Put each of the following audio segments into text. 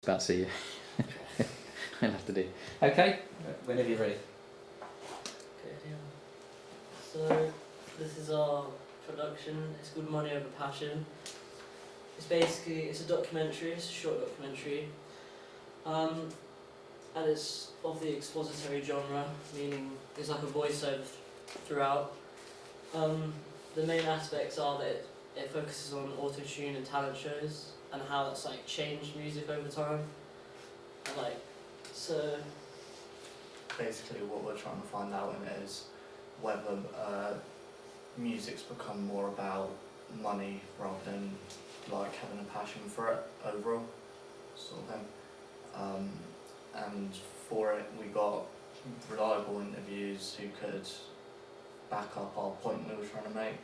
about to see you. I'll have to do. Okay, whenever you're ready. Okay, yeah. So this is our production. It's called Money Over Passion. It's a documentary. It's a short documentary, and it's of the expository genre, meaning there's like a voiceover throughout. The main aspects are that it focuses on auto-tune and talent shows and how that's like changed music over time. And like, so basically what we're trying to find out in it is whether music's become more about money rather than like having a passion for it overall, sort of thing. And for it we got reliable interviews who could back up our point we were trying to make.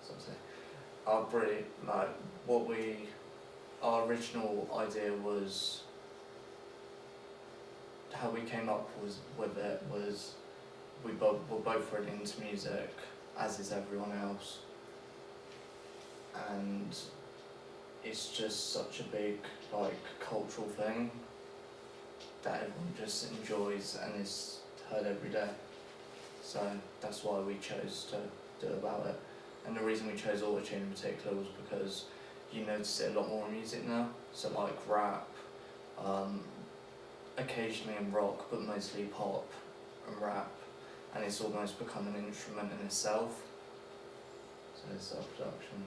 So our original idea was, how we came up with it was we're both really into music, as is everyone else, and it's just such a big like cultural thing that everyone just enjoys and is heard every day. So that's why we chose to do about it. And the reason we chose auto-tune in particular was because you notice it a lot more in music now. So like rap, occasionally in rock, but mostly pop and rap, and it's almost become an instrument in itself. So it's self-production.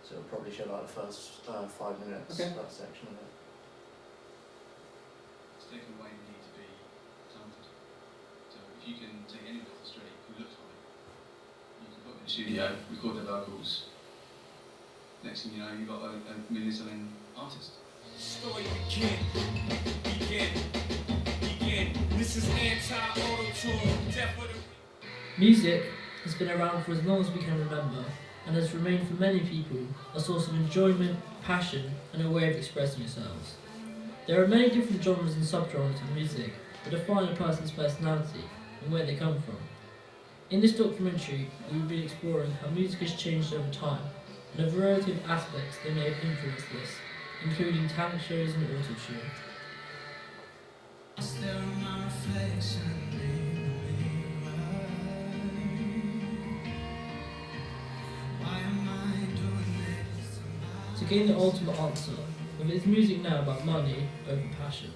So it'll probably show like the first 5 minutes, Okay. that section of it. It's taken away the need to be talented. So if you can take anyone off the street who looks like you can put them in the studio, record their vocals. Next thing you know, you've got a million-selling artist. Story begin. This is anti-auto-tune. music has been around for as long as we can remember, and has remained for many people a source of enjoyment, passion, and a way of expressing yourselves. There are many different genres and subgenres of music that define a person's personality and where they come from. In this documentary, we will be exploring how music has changed over time and a variety of aspects that may have influenced this, including talent shows and auto-tune. To gain the ultimate answer, whether is music now about money over passion?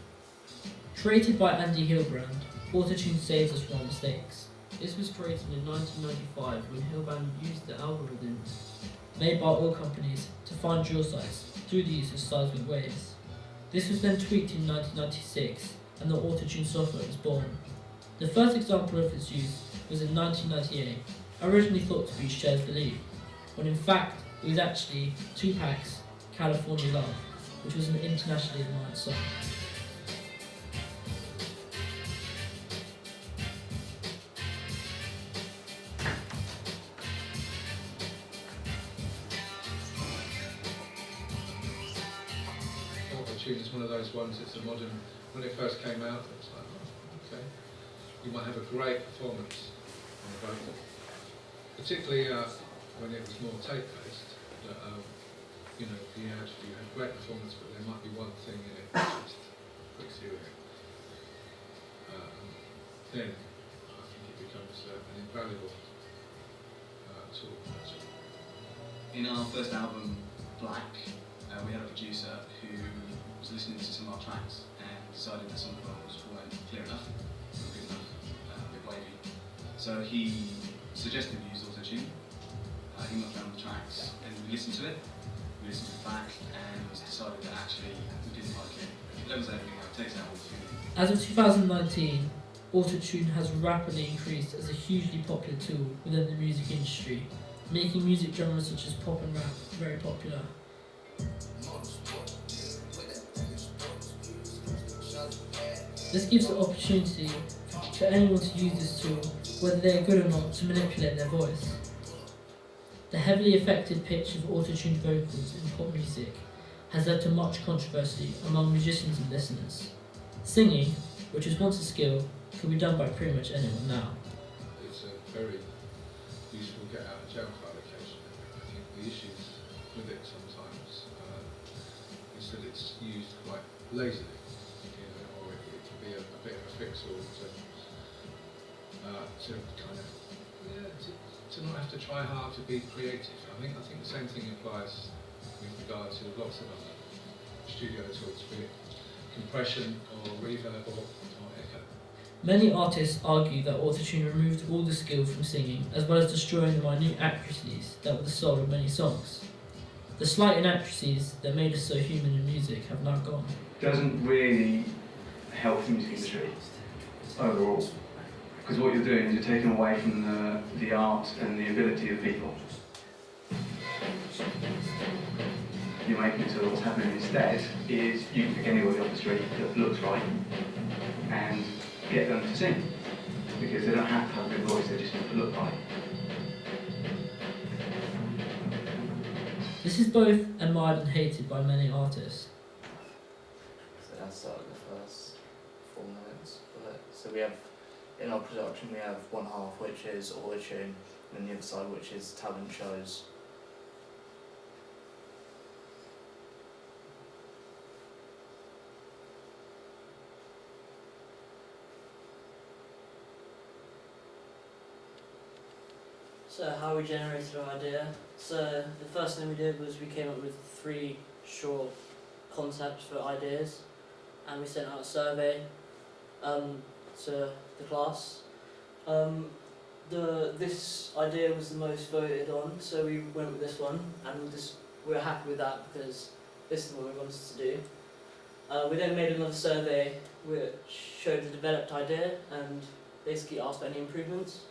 Created by Andy Hilbrand, auto-tune saves us from our mistakes. This was created in 1995 when Hilbrand used the algorithms made by oil companies to find drill sites through the use of seismic waves. This was then tweaked in 1996 and the auto-tune software was born. The first example of its use was in 1998, originally thought to be Cher's Believe, when in fact it was actually Tupac's California Love, which was an internationally admired song. Auto-tune is one of those ones that's a modern, when it first came out, it was like, oh, okay. You might have a great performance on the vocal, particularly when it was more tape-based. You had great performance, but there might be one thing in it that just clicks you in. Then I think it becomes an invaluable tool. In our first album, Black, we had a producer who was listening to some of our tracks and decided that some of the vocals weren't clear enough, not good enough, a bit wavy. So he suggested we use auto-tune. He knocked down the tracks and we listened to it. We we listened to it back and decided that actually we didn't like it. Levels everything out, takes out all the feeling. As of 2019, autotune has rapidly increased as a hugely popular tool within the music industry, making music genres such as pop and rap very popular. This gives the opportunity for anyone to use this tool, whether they are good or not, to manipulate their voice. The heavily affected pitch of autotuned vocals in pop music has led to much controversy among musicians and listeners. Singing, which was once a skill, can be done by pretty much anyone now. It's a very useful get out of jail card occasion. I think the issues with it sometimes is that it's used quite lazily, or it can be a bit of a fix-all to kind of to not have to try hard to be creative. I think the same thing applies with regard to lots of other studio tools, be it compression or reverb or echo. Many artists argue that autotune removed all the skill from singing, as well as destroying the minute accuracies that were the soul of many songs. The slight inaccuracies that made us so human in music have now gone. Doesn't really help the music industry overall, because what you're doing is you're taking away from the art and the ability of people. You're making it so that what's happening instead is you can pick anybody off the street that looks right and get them to sing, because they don't have to have a good voice, they just have to look right. This is both admired and hated by many artists. So that's like the first 4 minutes of it. So we have, in our production, we have one half which is autotune, and then the other side which is talent shows. So how we generated our idea. So the first thing we did was we came up with 3 short concepts for ideas, and we sent out a survey to the class. This idea was the most voted on, so we went with this one, and we were happy with that because this is what we wanted to do. We then made another survey which showed the developed idea and basically asked for any improvements.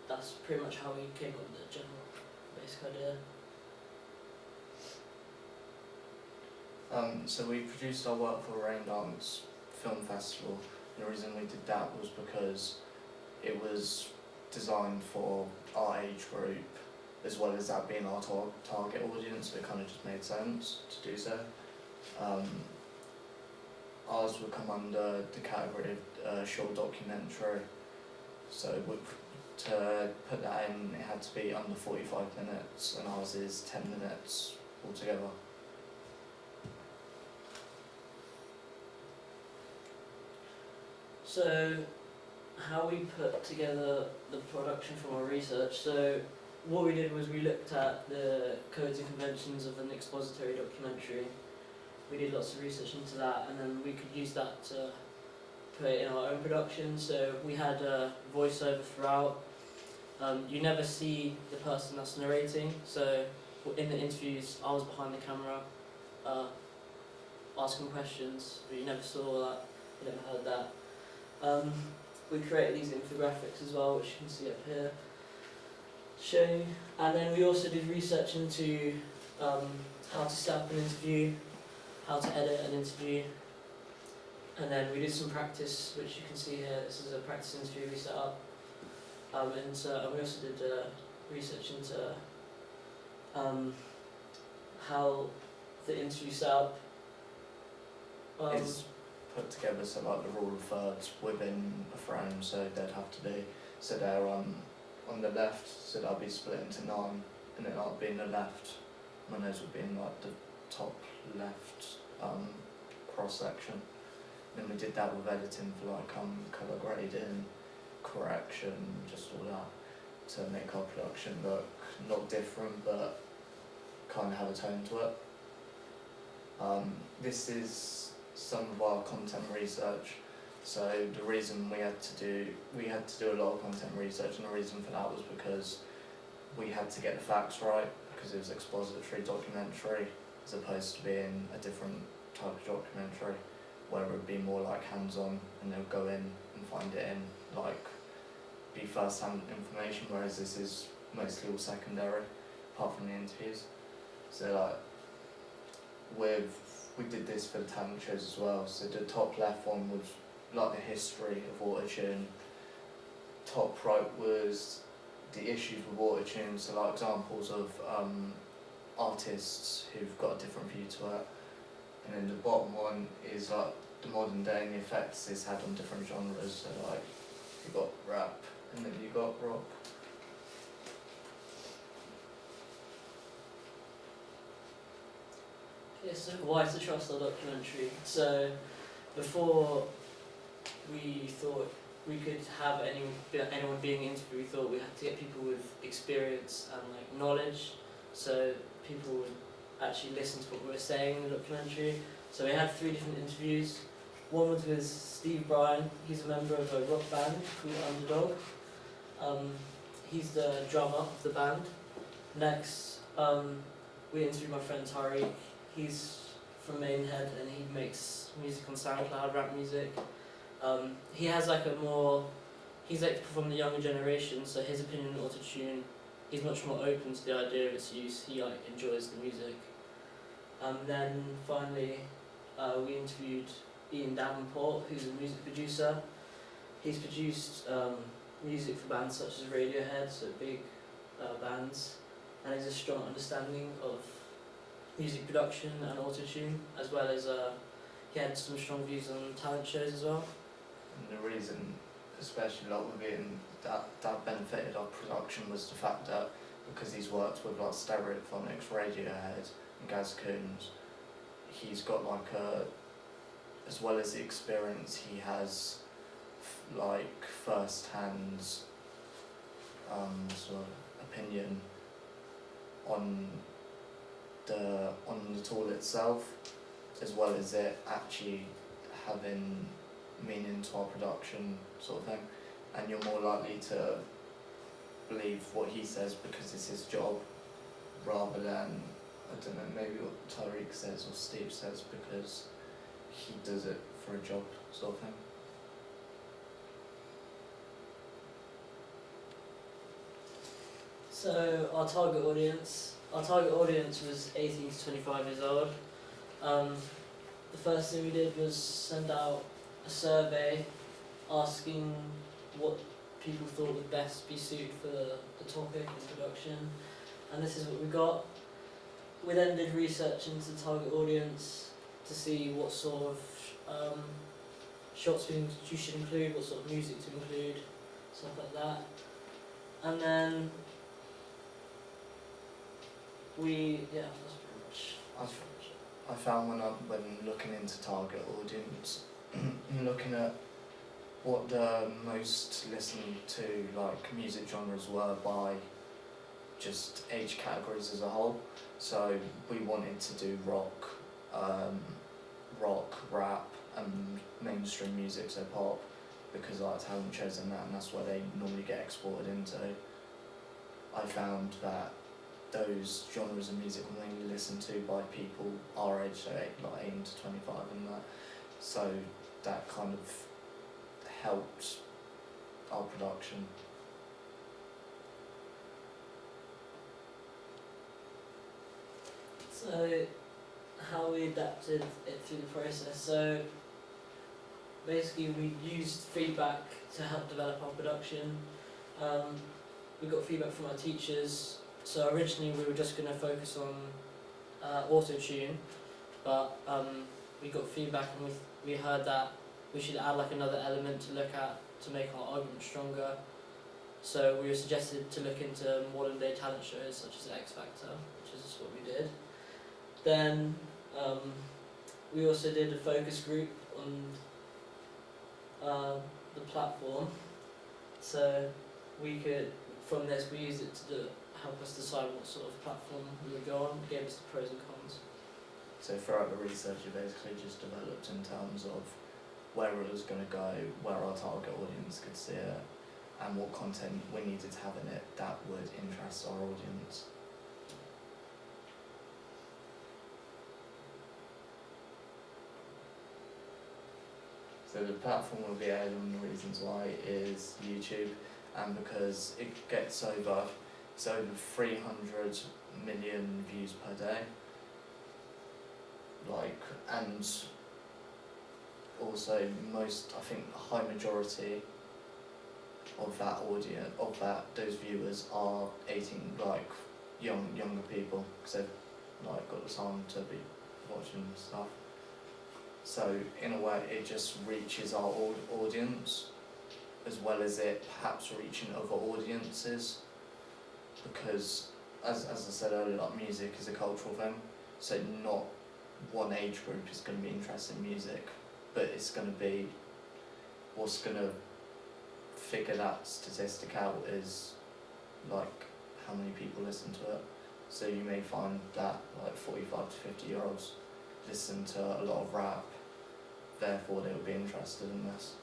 That's pretty much how we came up with the general basic idea. So we produced our work for Rain Dance Film Festival, and the reason we did that was because it was designed for our age group, as well as that being our target audience, so it kind of just made sense to do so. Ours would come under the category of short documentary, so to put that in, it had to be under 45 minutes, and ours is 10 minutes altogether. So, how we put together the production from our research. So, what we did was we looked at the codes and conventions of an expository documentary. We did lots of research into that, and then we could use that to put it in our own production. So we had a voiceover throughout. You never see the person that's narrating. So in the interviews, I was behind the camera, asking questions, but you never saw that. You never heard that. We created these infographics as well, which you can see up here. Showing, and then we also did research into how to set up an interview, how to edit an interview, and then we did some practice, which you can see here. This is a practice interview we set up, and we also did research into how the interview set up. It's put together so like the rule of thirds within a frame, so they'd have to be, so they're on the left, so they'll be split into 9, and then I'll be in the left, and those would be in like the top left cross section. Then we did that with editing for like colour grading, correction, just all that, to make our production look not different but kind of have a tone to it. This is some of our content research. So the reason we had to do a lot of content research, and the reason for that was because we had to get the facts right because it was expository documentary as opposed to being a different type of documentary where it would be more like hands-on and they'll go in and find it in, like, be first-hand information, whereas this is mostly all secondary, apart from the interviews. So like, we did this for the talent shows as well, so the top left one was like the history of autotune, top right was the issues with autotune, so like examples of artists who've got a different view to it, and then the bottom one is like the modern day and the effects it's had on different genres, so like you got rap and then you got rock. Yeah, so why to trust our documentary? So before we thought we could have anyone being interviewed, we thought we had to get people with experience and like knowledge, so people would actually listen to what we were saying in the documentary. So we had 3 different interviews. One was with Steve Bryan. He's a member of a rock band called Underdog. He's the drummer of the band. Next, we interviewed my friend Tariq. He's from Maidenhead and he makes music on SoundCloud, rap music. He has like he's like from the younger generation, so his opinion on autotune, he's much more open to the idea of its use. He like enjoys the music. Then finally, we interviewed Ian Davenport, who's a music producer. He's produced music for bands such as Radiohead, so big bands, and he has a strong understanding of music production and autotune, as well as he had some strong views on talent shows as well. And the reason, especially like with Ian, that benefited our production was the fact that because he's worked with like Stereophonics, Radiohead and Gaz Coons, he's got like as well as the experience, he has like first-hand sort of opinion on the tool itself, as well as it actually having meaning to our production sort of thing, and you're more likely to believe what he says because it's his job, rather than, I don't know, maybe what Tariq says or Steve says because he does it for a job sort of thing. So our target audience was 18 to 25 years old. The first thing we did was send out a survey asking what people thought would best be suited for the topic and production, and this is what we got. We then did research into the target audience to see what sort of shots you should include, what sort of music to include, stuff like that. And then that's pretty much. I found when looking into target audience, looking at what the most listened to like music genres were by just age categories as a whole. So we wanted to do rock, rap and mainstream music, so pop, because our talent shows and that's where they normally get exported into. I found that those genres of music were mainly listened to by people our age, so like 18 to 25 and that. So that kind of helped our production. So how we adapted it through the process. So basically we used feedback to help develop our production. We got feedback from our teachers. So originally we were just going to focus on auto-tune, but we got feedback and we heard that we should add like another element to look at to make our argument stronger. So we were suggested to look into modern day talent shows such as X Factor, which is what we did. Then we also did a focus group on the platform, so we could, from this we used it to help us decide what sort of platform we would go on, gave us the pros and cons. So throughout the research it basically just developed in terms of where it was going to go, where our target audience could see it, and what content we needed to have in it that would interest our audience. So the platform will be aired, and the reasons why is YouTube, and because it gets over 300 million views per day. And also I think a high majority of that audience, those viewers are 18, younger people, because they've got the time to be watching stuff. So in a way, it just reaches our audience, as well as it perhaps reaching other audiences, because as I said earlier, music is a cultural thing, so not one age group is going to be interested in music, but it's going to be, what's going to figure that statistic out is how many people listen to it. So you may find that 45 to 50 year olds listen to a lot of rap, therefore they will be interested in this.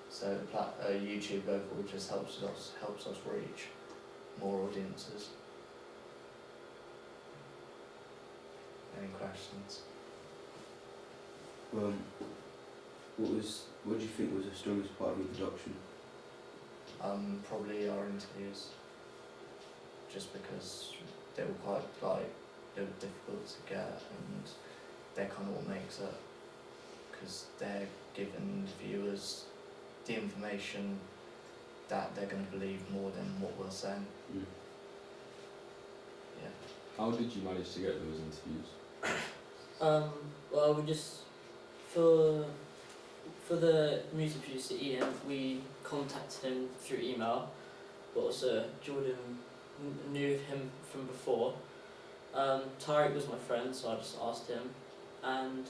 So YouTube overall just helps us reach more audiences. Any questions? What do you think was the strongest part of your production? Probably our interviews, just because they were quite they were difficult to get, and they're kind of what makes it, because they're giving the viewers the information that they're going to believe more than what we're saying. Mm. Yeah. How did you manage to get those interviews? Well, we just for the music producer Ian, we contacted him through email, but also Jordan knew of him from before. Tariq was my friend, so I just asked him, and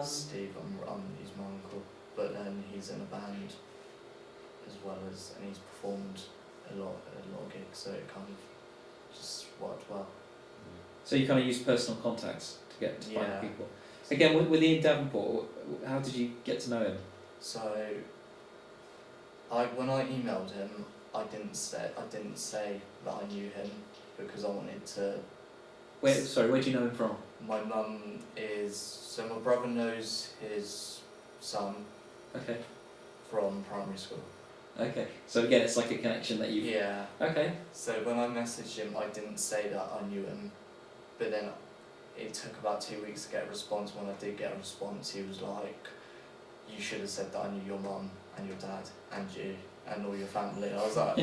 Steve, he's my uncle, but then he's in a band as well as, and he's performed a lot of gigs, so it kind of just worked well. So you kind of use personal contacts to get to Yeah. find people. Again, with Ian Davenport, how did you get to know him? So, when I emailed him, I didn't say that I knew him, because I wanted to. Where do you know him from? My my brother knows his son Okay. from primary school. Okay. So again, it's like a connection that you. Yeah. Okay. So when I messaged him, I didn't say that I knew him, but then it took about 2 weeks to get a response. When I did get a response, he was like, "You should have said that I knew your mum and your dad and you and all your family." I was like,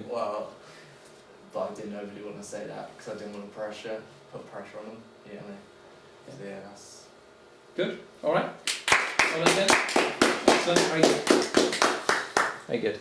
"Well," but I didn't overly want to say that because I didn't want to put pressure on him. You know. So yeah, that's good. All right. Well done again. Excellent. Very good. Very good.